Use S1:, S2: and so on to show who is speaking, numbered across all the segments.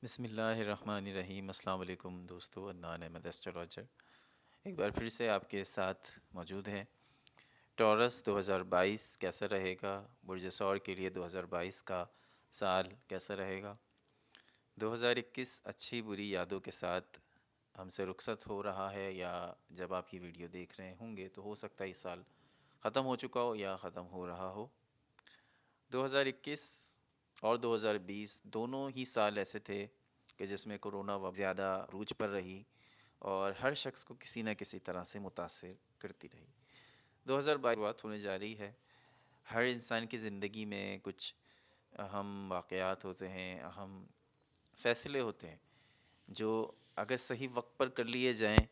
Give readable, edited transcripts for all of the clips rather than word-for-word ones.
S1: بسم اللہ الرحمن الرحیم۔ السلام علیکم دوستو، عدنان احمد ایسٹرولوجر ایک بار پھر سے آپ کے ساتھ موجود ہیں۔ ٹورس 2022 کیسا رہے گا؟ برج ثور کے لیے 2022 کا سال کیسا رہے گا؟ 2021 اچھی بری یادوں کے ساتھ ہم سے رخصت ہو رہا ہے، یا جب آپ یہ ویڈیو دیکھ رہے ہوں گے تو ہو سکتا ہے یہ سال ختم ہو چکا ہو یا ختم ہو رہا ہو۔ 2021 اور 2020 دونوں ہی سال ایسے تھے کہ جس میں کرونا وبا زیادہ عروج پر رہی اور ہر شخص کو کسی نہ کسی طرح سے متاثر کرتی رہی۔ 2022 بات ہونے جا رہی ہے۔ ہر انسان کی زندگی میں کچھ اہم واقعات ہوتے ہیں، اہم فیصلے ہوتے ہیں جو اگر صحیح وقت پر کر لیے جائیں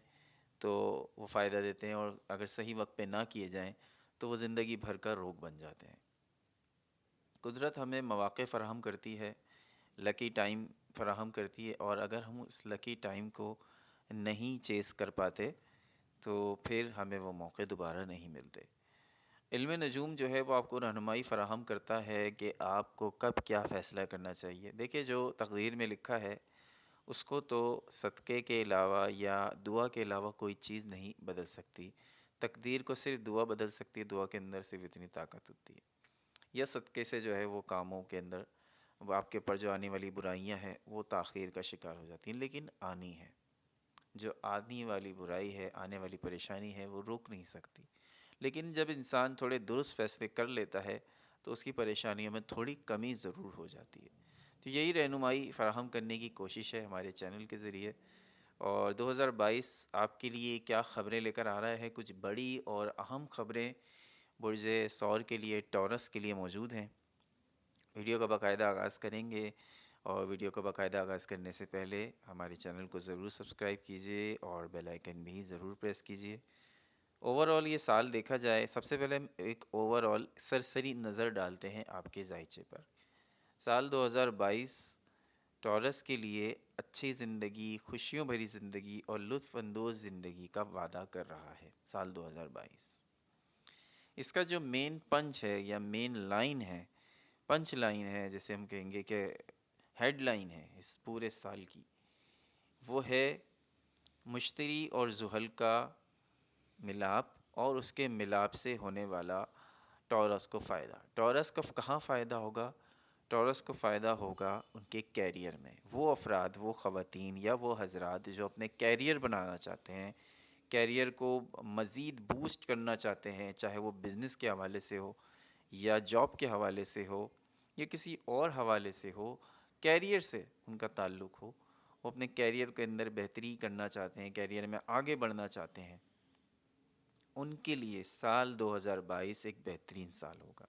S1: تو وہ فائدہ دیتے ہیں، اور اگر صحیح وقت پہ نہ کیے جائیں تو وہ زندگی بھر کا روگ بن جاتے ہیں۔ قدرت ہمیں مواقع فراہم کرتی ہے، لکی ٹائم فراہم کرتی ہے، اور اگر ہم اس لکی ٹائم کو نہیں چیز کر پاتے تو پھر ہمیں وہ موقع دوبارہ نہیں ملتے۔ علم نجوم جو ہے وہ آپ کو رہنمائی فراہم کرتا ہے کہ آپ کو کب کیا فیصلہ کرنا چاہیے۔ دیکھیے، جو تقدیر میں لکھا ہے اس کو تو صدقے کے علاوہ یا دعا کے علاوہ کوئی چیز نہیں بدل سکتی۔ تقدیر کو صرف دعا بدل سکتی ہے، دعا کے اندر صرف اتنی طاقت ہوتی ہے، یا صدقے سے جو ہے وہ کاموں کے اندر وہ آپ کے اوپر جو آنے والی برائیاں ہیں وہ تاخیر کا شکار ہو جاتی ہیں، لیکن آنی ہے۔ جو آنے والی برائی ہے، آنے والی پریشانی ہے، وہ روک نہیں سکتی، لیکن جب انسان تھوڑے درست فیصلے کر لیتا ہے تو اس کی پریشانیوں میں تھوڑی کمی ضرور ہو جاتی ہے۔ تو یہی رہنمائی فراہم کرنے کی کوشش ہے ہمارے چینل کے ذریعے۔ اور 2022 آپ کے لیے کیا خبریں لے کر آ رہا ہے؟ کچھ بڑی اور اہم خبریں برج ثور کے لیے، ٹورس کے لیے موجود ہیں۔ ویڈیو کا باقاعدہ آغاز کریں گے، اور ویڈیو کا باقاعدہ آغاز کرنے سے پہلے ہمارے چینل کو ضرور سبسکرائب کیجیے اور بیل آئیکن بھی ضرور پریس کیجیے۔ اوورآل یہ سال دیکھا جائے، سب سے پہلے ہم ایک اوورآل سرسری نظر ڈالتے ہیں آپ کے ذائچے پر۔ سال 2022 ٹورس کے لیے اچھی زندگی، خوشیوں بھری زندگی اور لطف اندوز زندگی کا وعدہ کر رہا ہے۔ سال 2022 اس کا جو مین پنچ ہے یا مین لائن ہے، پنچ لائن ہے جسے ہم کہیں گے کہ ہیڈ لائن ہے اس پورے سال کی، وہ ہے مشتری اور زحل کا ملاپ، اور اس کے ملاپ سے ہونے والا ٹورس کو فائدہ۔ ٹورس کا کہاں فائدہ ہوگا؟ ٹورس کو فائدہ ہوگا ان کے کیریئر میں۔ وہ افراد، وہ خواتین یا وہ حضرات جو اپنے کیریئر بنانا چاہتے ہیں، کیریئر کو مزید بوسٹ کرنا چاہتے ہیں، چاہے وہ بزنس کے حوالے سے ہو یا جاب کے حوالے سے ہو یا کسی اور حوالے سے ہو، کیریئر سے ان کا تعلق ہو، وہ اپنے کیریئر کے اندر بہتری کرنا چاہتے ہیں، کیریئر میں آگے بڑھنا چاہتے ہیں، ان کے لیے سال 2022 ایک بہترین سال ہوگا۔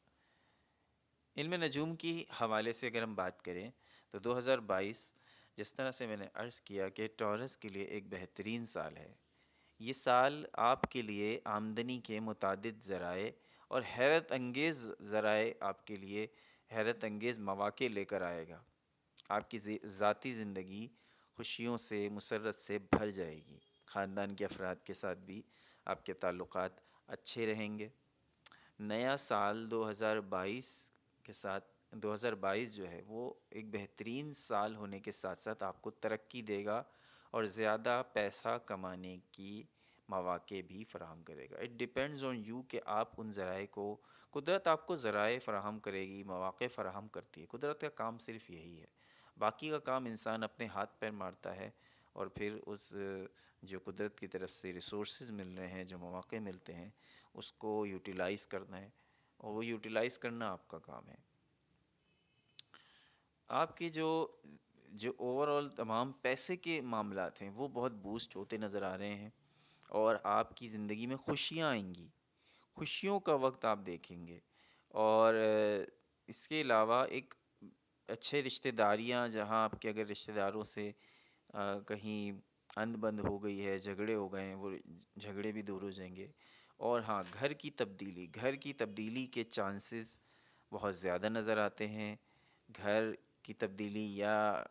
S1: علم نجوم کی حوالے سے اگر ہم بات کریں تو 2022 جس طرح سے میں نے عرض کیا کہ ٹورس کے لیے ایک بہترین سال ہے۔ یہ سال آپ کے لیے آمدنی کے متعدد ذرائع اور حیرت انگیز ذرائع، آپ کے لیے حیرت انگیز مواقع لے کر آئے گا۔ آپ کی ذاتی زندگی خوشیوں سے، مسرت سے بھر جائے گی۔ خاندان کے افراد کے ساتھ بھی آپ کے تعلقات اچھے رہیں گے۔ نیا سال 2022 کے ساتھ 2022 جو ہے وہ ایک بہترین سال ہونے کے ساتھ ساتھ آپ کو ترقی دے گا اور زیادہ پیسہ کمانے کی مواقع بھی فراہم کرے گا۔ اٹ ڈیپینڈز آن یو کہ آپ ان ذرائع کو، قدرت آپ کو ذرائع فراہم کرے گی، مواقع فراہم کرتی ہے۔ قدرت کا کام صرف یہی ہے، باقی کا کام انسان اپنے ہاتھ پیر مارتا ہے، اور پھر اس جو قدرت کی طرف سے ریسورسز مل رہے ہیں، جو مواقع ملتے ہیں، اس کو یوٹیلائز کرنا ہے، اور وہ یوٹیلائز کرنا آپ کا کام ہے۔ آپ کی جو اوورآل تمام پیسے کے معاملات ہیں وہ بہت بوسٹ ہوتے نظر آ رہے ہیں، اور آپ کی زندگی میں خوشیاں آئیں گی، خوشیوں کا وقت آپ دیکھیں گے۔ اور اس کے علاوہ ایک اچھے رشتہ داریاں، جہاں آپ کے اگر رشتہ داروں سے کہیں اند بند ہو گئی ہے، جھگڑے ہو گئے ہیں، وہ جھگڑے بھی دور ہو جائیں گے۔ اور ہاں، گھر کی تبدیلی کے چانسز بہت زیادہ نظر آتے ہیں۔ گھر کی تبدیلی یا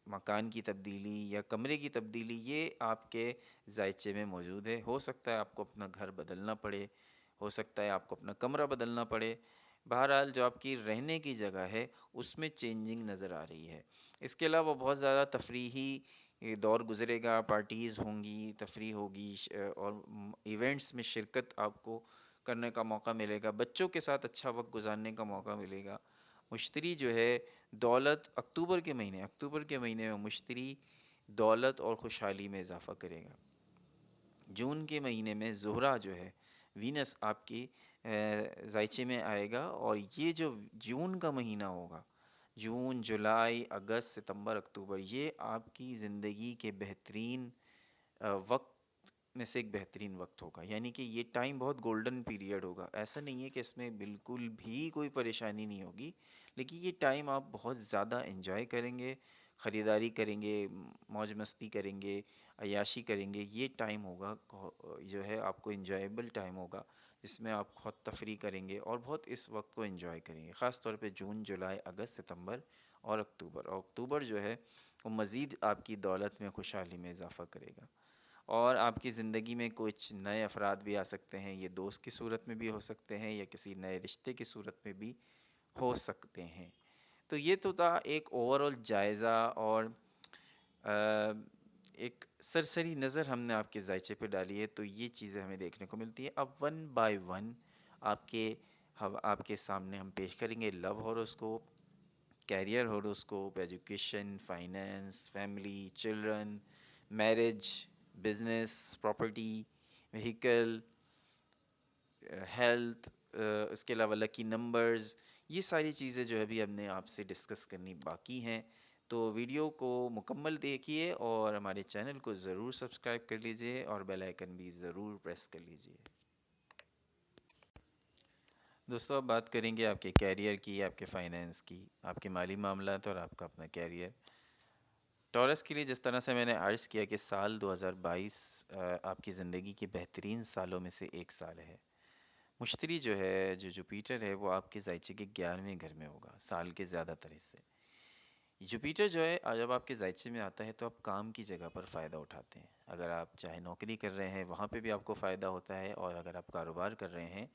S1: مکان کی تبدیلی یا کمرے کی تبدیلی، یہ آپ کے ذائچے میں موجود ہے۔ ہو سکتا ہے آپ کو اپنا گھر بدلنا پڑے، ہو سکتا ہے آپ کو اپنا کمرہ بدلنا پڑے، بہرحال جو آپ کی رہنے کی جگہ ہے اس میں چینجنگ نظر آ رہی ہے۔ اس کے علاوہ بہت زیادہ تفریحی دور گزرے گا، پارٹیز ہوں گی، تفریح ہوگی، اور ایونٹس میں شرکت آپ کو کرنے کا موقع ملے گا، بچوں کے ساتھ اچھا وقت گزارنے کا موقع ملے گا۔ مشتری جو ہے دولت، اکتوبر کے مہینے میں مشتری دولت اور خوشحالی میں اضافہ کرے گا۔ جون کے مہینے میں زہرہ جو ہے، وینس آپ کی زائچے میں آئے گا، اور یہ جو جون کا مہینہ ہوگا، جون، جولائی، اگست، ستمبر، اکتوبر، یہ آپ کی زندگی کے بہترین وقت میں سے ایک بہترین وقت ہوگا۔ یعنی کہ یہ ٹائم بہت گولڈن پیریڈ ہوگا، ایسا نہیں ہے کہ اس میں بالکل بھی کوئی پریشانی نہیں ہوگی، لیکن یہ ٹائم آپ بہت زیادہ انجوائے کریں گے، خریداری کریں گے، موج مستی کریں گے، عیاشی کریں گے۔ یہ ٹائم ہوگا جو ہے آپ کو انجوائیبل ٹائم ہوگا، جس میں آپ بہت تفریح کریں گے اور بہت اس وقت کو انجوائے کریں گے، خاص طور پہ جون، جولائی، اگست، ستمبر اور اکتوبر۔ اور اکتوبر جو ہے وہ مزید آپ کی دولت میں، خوشحالی میں اضافہ کرے گا، اور آپ کی زندگی میں کچھ نئے افراد بھی آ سکتے ہیں۔ یہ دوست کی صورت میں بھی ہو سکتے ہیں، یا کسی نئے رشتے کی صورت میں بھی ہو سکتے ہیں۔ تو یہ تو تھا ایک اوور آل جائزہ، اور ایک سرسری نظر ہم نے آپ کے ذائچے پہ ڈالی ہے۔ تو یہ چیزیں ہمیں دیکھنے کو ملتی ہیں۔ اب ون بائی ون آپ کے سامنے ہم پیش کریں گے love horoscope, career horoscope, education, finance, family, children, marriage, business, property, vehicle, health, اس کے علاوہ لکی نمبرز، یہ ساری چیزیں جو ہے ابھی ہم نے آپ سے ڈسکس کرنی باقی ہیں۔ تو ویڈیو کو مکمل دیکھیے، اور ہمارے چینل کو ضرور سبسکرائب کر لیجئے، اور بیل آئیکن بھی ضرور پریس کر لیجئے۔ دوستو اب بات کریں گے آپ کے کیریئر کی، آپ کے فائنینس کی، آپ کے مالی معاملات اور آپ کا اپنا کیریئر۔ ٹورس کے لیے جس طرح سے میں نے عرض کیا کہ سال 2022 آپ کی زندگی کے بہترین سالوں میں سے ایک سال ہے۔ مشتری جو ہے، جو جوپیٹر ہے، وہ آپ کے ذائچے کے 11ویں گھر میں ہوگا سال کے زیادہ تر حصے۔ جوپیٹر جو ہے جب آپ کے ذائچے میں آتا ہے تو آپ کام کی جگہ پر فائدہ اٹھاتے ہیں۔ اگر آپ چاہے نوکری کر رہے ہیں وہاں پہ بھی آپ کو فائدہ ہوتا ہے، اور اگر آپ کاروبار کر رہے ہیں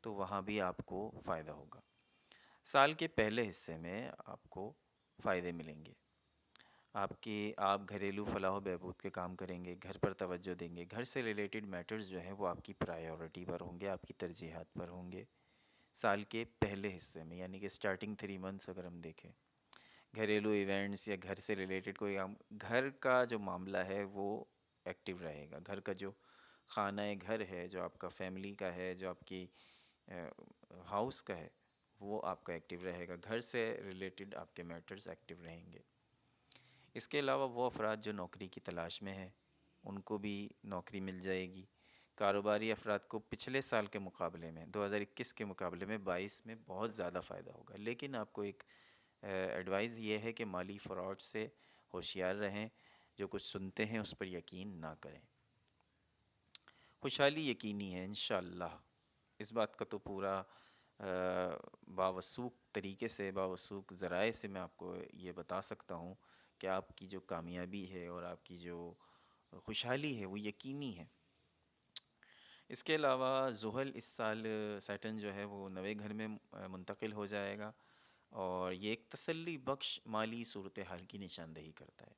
S1: تو وہاں بھی آپ کو فائدہ ہوگا۔ سال کے پہلے حصے میں آپ کو فائدے ملیں گے۔ آپ گھریلو فلاح و بہبود کے کام کریں گے، گھر پر توجہ دیں گے، گھر سے ریلیٹڈ میٹرز جو ہیں وہ آپ کی پرائیورٹی پر ہوں گے، آپ کی ترجیحات پر ہوں گے سال کے پہلے حصے میں، یعنی کہ سٹارٹنگ 3 منتھس اگر ہم دیکھیں۔ گھریلو ایونٹس یا گھر سے ریلیٹڈ کوئی گھر کا جو معاملہ ہے وہ ایکٹیو رہے گا۔ گھر کا جو خانہ گھر ہے، جو آپ کا فیملی کا ہے، جو آپ کی ہاؤس کا ہے، وہ آپ کا ایکٹیو رہے گا۔ گھر سے ریلیٹڈ آپ کے میٹرز ایکٹیو رہیں گے۔ اس کے علاوہ وہ افراد جو نوکری کی تلاش میں ہیں ان کو بھی نوکری مل جائے گی۔ کاروباری افراد کو پچھلے سال کے مقابلے میں، 2021 کے مقابلے میں 22 میں بہت زیادہ فائدہ ہوگا، لیکن آپ کو ایک ایڈوائز یہ ہے کہ مالی فراڈ سے ہوشیار رہیں، جو کچھ سنتے ہیں اس پر یقین نہ کریں۔ خوشحالی یقینی ہے انشاءاللہ، اس بات کا تو پورا باوثوق طریقے سے، باوثوق ذرائع سے میں آپ کو یہ بتا سکتا ہوں کہ آپ کی جو کامیابی ہے اور آپ کی جو خوشحالی ہے وہ یقینی ہے۔ اس کے علاوہ زحل اس سال، سیٹن جو ہے وہ 9ویں گھر میں منتقل ہو جائے گا، اور یہ ایک تسلی بخش مالی صورتحال کی نشاندہی کرتا ہے۔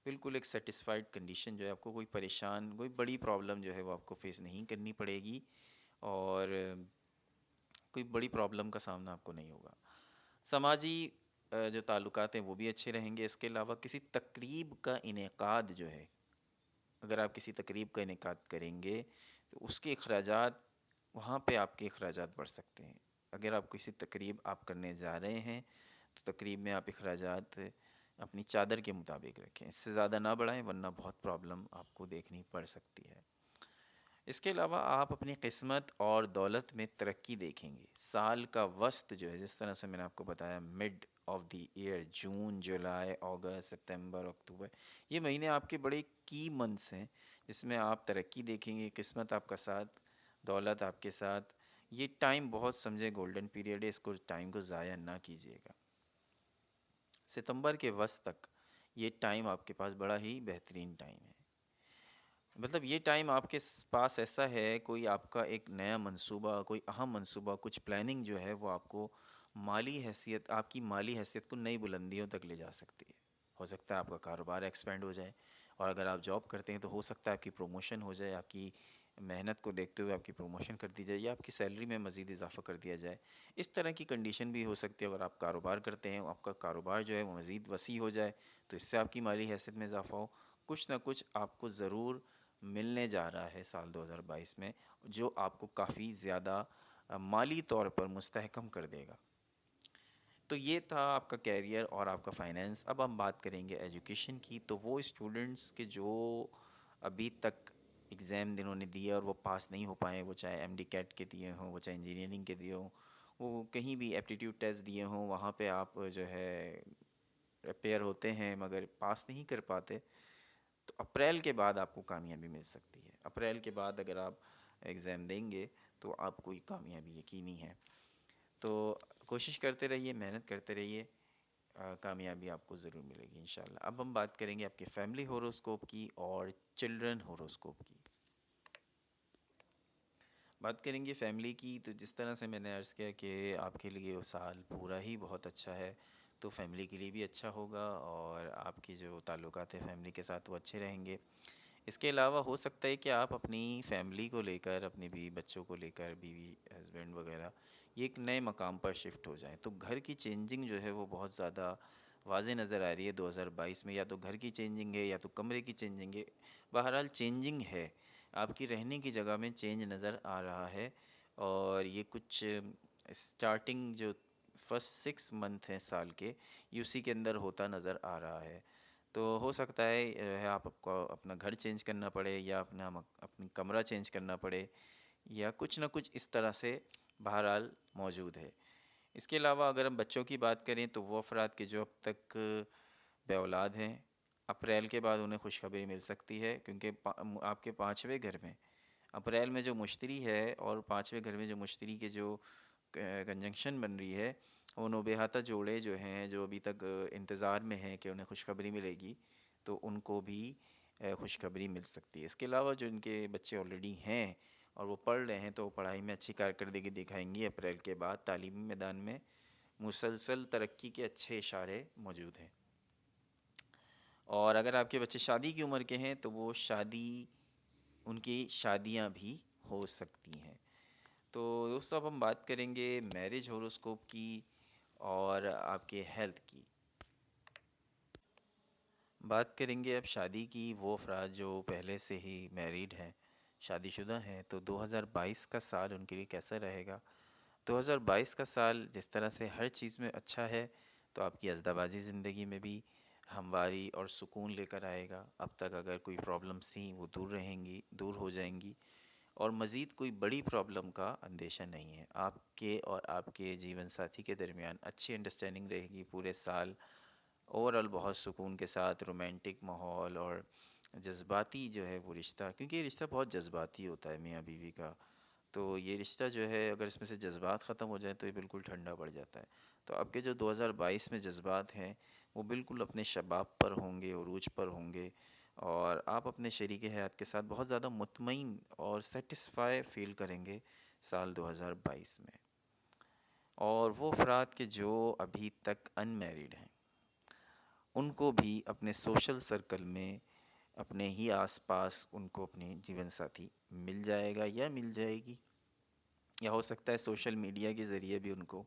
S1: بالکل ایک سیٹسفائیڈ کنڈیشن جو ہے، آپ کو کوئی بڑی پرابلم جو ہے وہ آپ کو فیس نہیں کرنی پڑے گی، اور کوئی بڑی پرابلم کا سامنا آپ کو نہیں ہوگا۔ سماجی جو تعلقات ہیں وہ بھی اچھے رہیں گے۔ اس کے علاوہ کسی تقریب کا انعقاد جو ہے، اگر آپ کسی تقریب کا انعقاد کریں گے تو اس کے اخراجات، وہاں پہ آپ کے اخراجات بڑھ سکتے ہیں۔ اگر آپ کسی تقریب آپ کرنے جا رہے ہیں تو تقریب میں آپ اخراجات اپنی چادر کے مطابق رکھیں، اس سے زیادہ نہ بڑھائیں ورنہ بہت پرابلم آپ کو دیکھنی پڑ سکتی ہے۔ اس کے علاوہ آپ اپنی قسمت اور دولت میں ترقی دیکھیں گے۔ سال کا وسط جو ہے، جس طرح سے میں نے آپ کو بتایا، مڈ آف دی ایئر، جون، جولائی، اگست، ستمبر، اکتوبر، یہ مہینے آپ کے بڑے کی منتھس ہیں جس میں آپ ترقی دیکھیں گے، قسمت آپ کا ساتھ، دولت آپ کے ساتھ۔ یہ ٹائم بہت سمجھے گولڈن پیریڈ ہے، اس کو ٹائم کو ضائع نہ کیجیے گا۔ ستمبر کے وسط تک یہ ٹائم آپ کے پاس بڑا ہی بہترین ٹائم ہے۔ مطلب یہ ٹائم آپ کے پاس ایسا ہے، کوئی آپ کا ایک نیا منصوبہ، کوئی اہم منصوبہ، کچھ پلاننگ جو ہے وہ آپ کو مالی حیثیت، آپ کی مالی حیثیت کو نئی بلندیوں تک لے جا سکتی ہے۔ ہو سکتا ہے آپ کا کاروبار ایکسپینڈ ہو جائے، اور اگر آپ جاب کرتے ہیں تو ہو سکتا ہے آپ کی پروموشن ہو جائے، آپ کی محنت کو دیکھتے ہوئے آپ کی پروموشن کر دی جائے، یا آپ کی سیلری میں مزید اضافہ کر دیا جائے۔ اس طرح کی کنڈیشن بھی ہو سکتی ہے۔ اگر آپ کاروبار کرتے ہیں، آپ کا کاروبار جو ہے وہ مزید وسیع ہو جائے، تو اس سے آپ کی مالی حیثیت میں اضافہ ہو۔ کچھ نہ کچھ آپ کو ضرور ملنے جا رہا ہے سال 2022 میں، جو آپ کو کافی زیادہ مالی طور پر مستحکم کر دے گا۔ تو یہ تھا آپ کا کیریئر اور آپ کا فائنینس۔ اب ہم بات کریں گے ایجوکیشن کی۔ تو وہ اسٹوڈنٹس کے جو ابھی تک ایگزام جنہوں نے دیے اور وہ پاس نہیں ہو پائے، وہ چاہے ایم ڈی کیٹ کے دیے ہوں، وہ چاہے انجینئرنگ کے دیے ہوں، وہ کہیں بھی ایپٹیٹیوڈ ٹیسٹ دیے ہوں، وہاں پہ آپ جو ہے اپیئر ہوتے ہیں مگر پاس نہیں کر پاتے، تو اپریل کے بعد آپ کو کامیابی مل سکتی ہے۔ اپریل کے بعد اگر آپ ایگزام دیں گے تو آپ کو یہ کامیابی یقینی ہے۔ تو کوشش کرتے رہیے، محنت کرتے رہیے، کامیابی آپ کو ضرور ملے گی انشاءاللہ۔ اب ہم بات کریں گے آپ کے فیملی ہوروسکوپ کی اور چلڈرن ہوروسکوپ کی۔ بات کریں گے فیملی کی، تو جس طرح سے میں نے عرض کیا کہ آپ کے لیے وہ سال پورا ہی بہت اچھا ہے، تو فیملی کے لیے بھی اچھا ہوگا، اور آپ کی جو تعلقات ہیں فیملی کے ساتھ وہ اچھے رہیں گے۔ اس کے علاوہ ہو سکتا ہے کہ آپ اپنی فیملی کو لے کر، اپنی بیوی بچوں کو لے کر، بیوی ہسبینڈ وغیرہ، یہ ایک نئے مقام پر شفٹ ہو جائیں، تو گھر کی چینجنگ جو ہے وہ بہت زیادہ واضح نظر آ رہی ہے 2022 میں۔ یا تو گھر کی چینجنگ ہے، یا تو کمرے کی چینجنگ ہے، بہرحال چینجنگ ہے، آپ کی رہنے کی جگہ میں چینج نظر آ رہا ہے۔ اور یہ کچھ اسٹارٹنگ جو فرسٹ 6 منتھ ہیں سال کے، یہ اسی کے اندر ہوتا نظر آ رہا ہے۔ تو ہو سکتا ہے آپ کو اپنا گھر چینج کرنا پڑے، یا اپنی کمرہ چینج کرنا پڑے، یا کچھ نہ کچھ اس طرح سے بہرحال موجود ہے۔ اس کے علاوہ اگر ہم بچوں کی بات کریں، تو وہ افراد کے جو اب تک بے اولاد ہیں، اپریل کے بعد انہیں خوشخبری مل سکتی ہے، کیونکہ آپ کے 5ویں گھر میں اپریل میں جو مشتری ہے، اور 5ویں گھر میں جو مشتری کے جو کنجنکشن بن رہی ہے، وہ نوبہاتہ جوڑے جو ہیں، جو ابھی تک انتظار میں ہیں کہ انہیں خوشخبری ملے گی، تو ان کو بھی خوشخبری مل سکتی ہے۔ اس کے علاوہ جو ان کے بچے آلریڈی ہیں اور وہ پڑھ رہے ہیں، تو وہ پڑھائی میں اچھی کارکردگی دکھائیں گی۔ اپریل کے بعد تعلیمی میدان میں مسلسل ترقی کے اچھے اشارے موجود ہیں۔ اور اگر آپ کے بچے شادی کی عمر کے ہیں، تو وہ ان کی شادیاں بھی ہو سکتی ہیں۔ تو دوستو اب ہم بات کریں گے میرج ہوروسکوپ کی اور آپ کے ہیلتھ کی۔ بات کریں گے اب شادی کی۔ وہ افراد جو پہلے سے ہی میریڈ ہیں، شادی شدہ ہیں، تو 2022 کا سال ان کے لیے کیسا رہے گا؟ 2022 کا سال جس طرح سے ہر چیز میں اچھا ہے، تو آپ کی ازدواجی زندگی میں بھی ہمواری اور سکون لے کر آئے گا۔ اب تک اگر کوئی پرابلمس تھیں وہ دور رہیں گی، دور ہو جائیں گی، اور مزید کوئی بڑی پرابلم کا اندیشہ نہیں ہے۔ آپ کے اور آپ کے جیون ساتھی کے درمیان اچھی انڈرسٹینڈنگ رہے گی پورے سال۔ اوورآل بہت سکون کے ساتھ رومانٹک ماحول اور جذباتی جو ہے وہ رشتہ، کیونکہ یہ رشتہ بہت جذباتی ہوتا ہے میاں بیوی کا، تو یہ رشتہ جو ہے اگر اس میں سے جذبات ختم ہو جائیں تو یہ بالکل ٹھنڈا پڑ جاتا ہے۔ تو اب کے جو 2022 میں جذبات ہیں وہ بالکل اپنے شباب پر ہوں گے، عروج پر ہوں گے، اور آپ اپنے شریک حیات کے ساتھ بہت زیادہ مطمئن اور سیٹسفائی فیل کریں گے سال 2022 میں۔ اور وہ افراد کے جو ابھی تک ان میریڈ ہیں، ان کو بھی اپنے سوشل سرکل میں، اپنے ہی آس پاس ان کو اپنی جیون ساتھی مل جائے گا یا مل جائے گی، یا ہو سکتا ہے سوشل میڈیا کے ذریعے بھی ان کو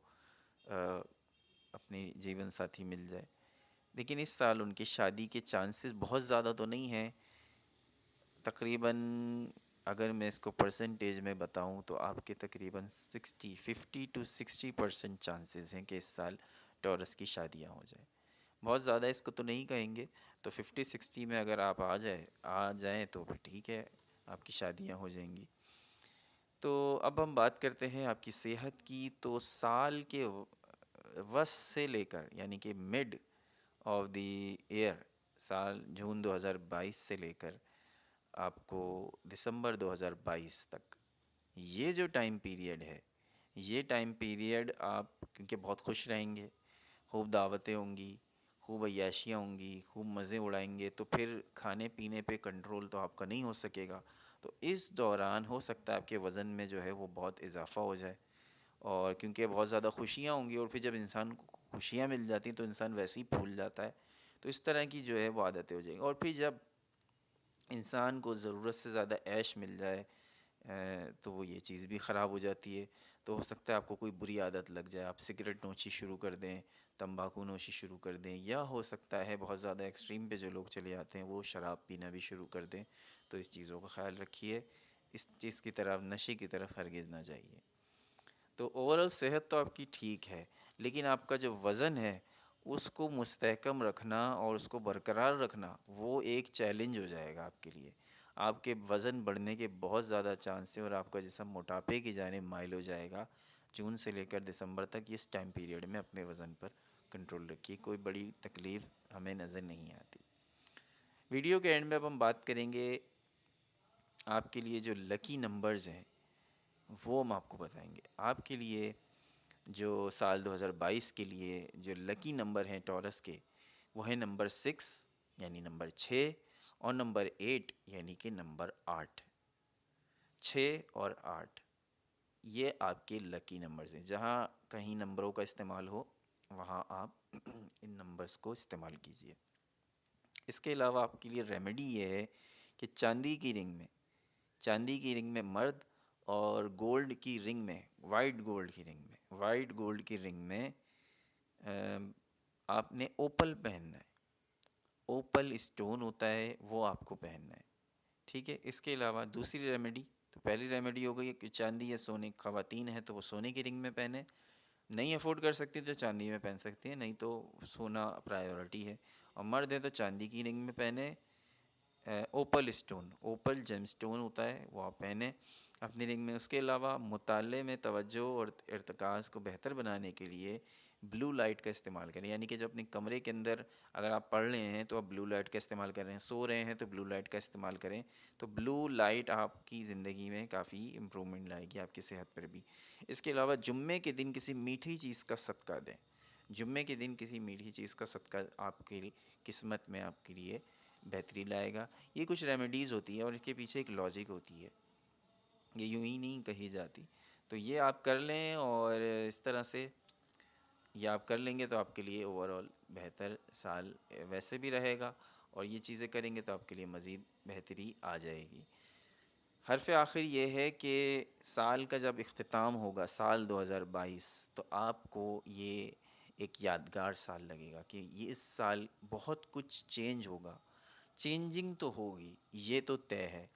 S1: اپنی جیون ساتھی مل جائے۔ لیکن اس سال ان کی شادی کے چانسز بہت زیادہ تو نہیں ہیں، تقریباً اگر میں اس کو پرسنٹیج میں بتاؤں تو آپ کے تقریباً 50 to 60% چانسز ہیں کہ اس سال ٹورس کی شادیاں ہو جائیں۔ بہت زیادہ اس کو تو نہیں کہیں گے، تو 50-60 میں اگر آپ آ جائیں تو پھر ٹھیک ہے، آپ کی شادیاں ہو جائیں گی۔ تو اب ہم بات کرتے ہیں آپ کی صحت کی۔ تو سال کے وسط سے لے کر، یعنی کہ مڈ آف دی ایئر، سال جون 2022 سے لے کر آپ کو دسمبر 2022 تک، یہ جو ٹائم پیریڈ ہے، یہ ٹائم پیریڈ آپ کیونکہ بہت خوش رہیں گے، خوب دعوتیں ہوں گی، خوب عیاشیاں ہوں گی، خوب مزے اڑائیں گے، تو پھر کھانے پینے پہ کنٹرول تو آپ کا نہیں ہو سکے گا۔ تو اس دوران ہو سکتا ہے آپ کے وزن میں جو ہے وہ بہت اضافہ ہو جائے، اور کیونکہ بہت زیادہ خوشیاں ہوں گی، اور پھر جب انسان کو خوشیاں مل جاتی ہیں تو انسان ویسے ہی پھول جاتا ہے، تو اس طرح کی جو ہے وہ عادتیں ہو جائیں گی۔ اور پھر جب انسان کو ضرورت سے زیادہ عیش مل جائے تو وہ یہ چیز بھی خراب ہو جاتی ہے۔ تو ہو سکتا ہے آپ کو کوئی بری عادت لگ جائے، آپ سگریٹ نوشی شروع کر دیں، تمباکو نوشی شروع کر دیں، یا ہو سکتا ہے بہت زیادہ ایکسٹریم پہ جو لوگ چلے آتے ہیں وہ شراب پینا بھی شروع کر دیں۔ تو اس چیزوں کا خیال رکھیے، اس چیز کی طرف، نشے کی طرف ہرگز نہ جائیے۔ تو اوورآل صحت تو آپ کی ٹھیک ہے، لیکن آپ کا جو وزن ہے اس کو مستحکم رکھنا اور اس کو برقرار رکھنا وہ ایک چیلنج ہو جائے گا آپ کے لیے۔ آپ کے وزن بڑھنے کے بہت زیادہ چانس ہیں، اور آپ کا جسم موٹاپے کی جانب مائل ہو جائے گا۔ جون سے لے کر دسمبر تک اس ٹائم پیریڈ میں اپنے وزن پر کنٹرول رکھیے، کوئی بڑی تکلیف ہمیں نظر نہیں آتی۔ ویڈیو کے اینڈ میں اب ہم بات کریں گے آپ کے لیے جو لکی نمبرز ہیں وہ ہم آپ کو بتائیں گے۔ آپ کے لیے جو سال 2022 کے لیے جو لکی نمبر ہیں ٹورس کے، وہ ہیں نمبر 6 یعنی نمبر 6، اور نمبر 8 یعنی کہ نمبر 8۔ 6 اور 8 یہ آپ کے لکی نمبرز ہیں۔ جہاں کہیں نمبروں کا استعمال ہو وہاں آپ ان نمبرز کو استعمال کیجئے۔ اس کے علاوہ آپ کے لیے ریمیڈی یہ ہے کہ چاندی کی رنگ میں مرد، اور گولڈ کی رنگ میں، وائٹ گولڈ کی رنگ میں آپ نے اوپل پہننا ہے۔ اوپل اسٹون ہوتا ہے وہ آپ کو پہننا ہے، ٹھیک ہے۔ اس کے علاوہ دوسری ریمیڈی، تو پہلی ریمیڈی ہو گئی ہے کہ چاندی یا سونے، خواتین ہیں تو وہ سونے کی رنگ میں پہنیں، نہیں افورڈ کر سکتی تو چاندی میں پہن سکتی ہیں، نہیں تو سونا پرائیورٹی ہے۔ اور مرد ہیں تو چاندی کی رنگ میں پہنیں، اوپل اسٹون، اوپل جیم اسٹون ہوتا ہے وہ آپ پہنیں اپنی رنگ میں۔ اس کے علاوہ مطالعے میں توجہ اور ارتکاز کو بہتر بنانے کے لیے بلو لائٹ کا استعمال کریں، یعنی کہ جو اپنے کمرے کے اندر اگر آپ پڑھ رہے ہیں تو آپ بلو لائٹ کا استعمال کر رہے ہیں، سو رہے ہیں تو بلو لائٹ کا استعمال کریں۔ تو بلو لائٹ آپ کی زندگی میں کافی امپرومنٹ لائے گی، آپ کی صحت پر بھی۔ اس کے علاوہ جمعے کے دن کسی میٹھی چیز کا صدقہ دیں، جمعے کے دن کسی میٹھی چیز کا صدقہ آپ کی قسمت میں آپ کے لیے بہتری لائے گا۔ یہ کچھ ریمیڈیز ہوتی ہیں اور اس کے پیچھے ایک لاجک ہوتی ہے، یہ یوں ہی نہیں کہی جاتی۔ تو یہ آپ کر لیں، اور اس طرح سے یہ آپ کر لیں گے تو آپ کے لیے اوورآل بہتر سال ویسے بھی رہے گا، اور یہ چیزیں کریں گے تو آپ کے لیے مزید بہتری آ جائے گی۔ حرف آخر یہ ہے کہ سال کا جب اختتام ہوگا، سال 2022، تو آپ کو یہ ایک یادگار سال لگے گا کہ یہ اس سال بہت کچھ چینج ہوگا۔ چینجنگ تو ہوگی، یہ تو طے ہے،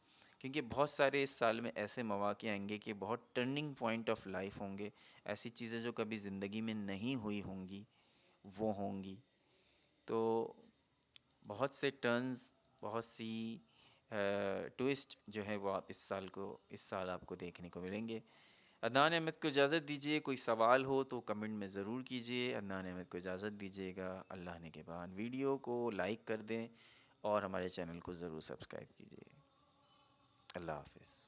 S1: کیونکہ بہت سارے اس سال میں ایسے مواقع آئیں گے کہ بہت ٹرننگ پوائنٹ آف لائف ہوں گے، ایسی چیزیں جو کبھی زندگی میں نہیں ہوئی ہوں گی وہ ہوں گی۔ تو بہت سے ٹرنز، بہت سی ٹوئسٹ جو ہے وہ آپ اس سال آپ کو دیکھنے کو ملیں گے۔ عدنان احمد کو اجازت دیجیے، کوئی سوال ہو تو کمنٹ میں ضرور کیجیے۔ عدنان احمد کو اجازت دیجیے گا، اللہ نے کے بعد ویڈیو کو لائک کر دیں اور ہمارے چینل کو ضرور سبسکرائب کیجیے۔ اللہ حافظ۔